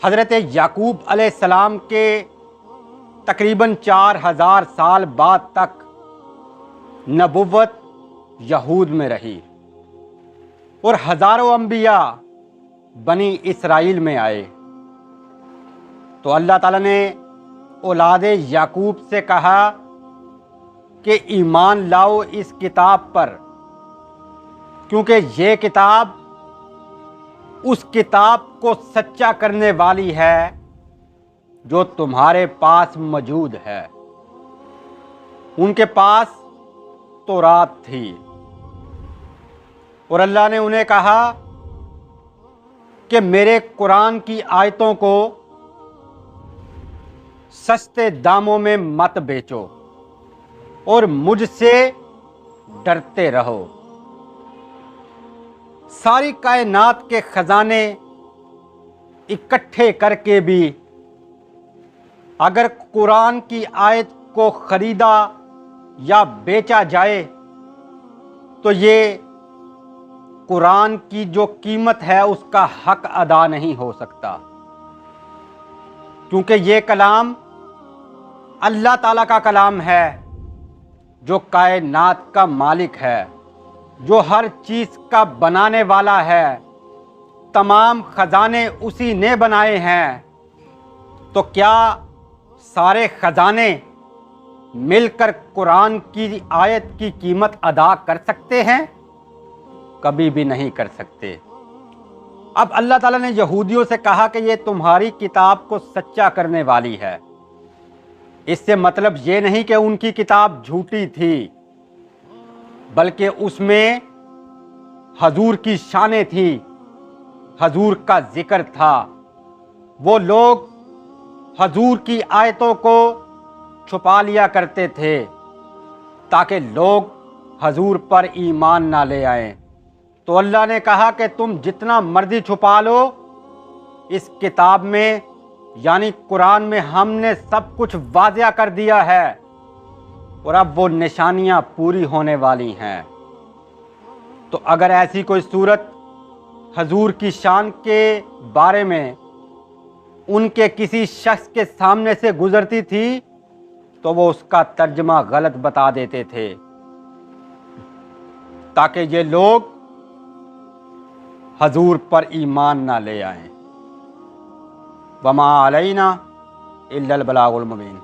حضرت یعقوب علیہ السلام کے تقریباً 4000 سال بعد تک نبوت یہود میں رہی اور ہزاروں انبیاء بنی اسرائیل میں آئے۔ تو اللہ تعالیٰ نے اولاد یعقوب سے کہا کہ ایمان لاؤ اس کتاب پر، کیونکہ یہ کتاب اس کتاب کو سچا کرنے والی ہے جو تمہارے پاس موجود ہے۔ ان کے پاس تورات تھی اور اللہ نے انہیں کہا کہ میرے قرآن کی آیتوں کو سستے داموں میں مت بیچو اور مجھ سے ڈرتے رہو۔ ساری کائنات کے خزانے اکٹھے کر کے بھی اگر قرآن کی آیت کو خریدا یا بیچا جائے تو یہ قرآن کی جو قیمت ہے اس کا حق ادا نہیں ہو سکتا، کیونکہ یہ کلام اللہ تعالیٰ کا کلام ہے جو کائنات کا مالک ہے، جو ہر چیز کا بنانے والا ہے۔ تمام خزانے اسی نے بنائے ہیں، تو کیا سارے خزانے مل کر قرآن کی آیت کی قیمت ادا کر سکتے ہیں؟ کبھی بھی نہیں کر سکتے۔ اب اللہ تعالیٰ نے یہودیوں سے کہا کہ یہ تمہاری کتاب کو سچا کرنے والی ہے۔ اس سے مطلب یہ نہیں کہ ان کی کتاب جھوٹی تھی، بلکہ اس میں حضور کی شانیں تھیں، حضور کا ذکر تھا۔ وہ لوگ حضور کی آیتوں کو چھپا لیا کرتے تھے تاکہ لوگ حضور پر ایمان نہ لے آئیں۔ تو اللہ نے کہا کہ تم جتنا مرضی چھپا لو، اس کتاب میں یعنی قرآن میں ہم نے سب کچھ واضح کر دیا ہے، اور اب وہ نشانیاں پوری ہونے والی ہیں۔ تو اگر ایسی کوئی صورت حضور کی شان کے بارے میں ان کے کسی شخص کے سامنے سے گزرتی تھی تو وہ اس کا ترجمہ غلط بتا دیتے تھے تاکہ یہ لوگ حضور پر ایمان نہ لے آئیں۔ وما علینا الا البلاغ المبین۔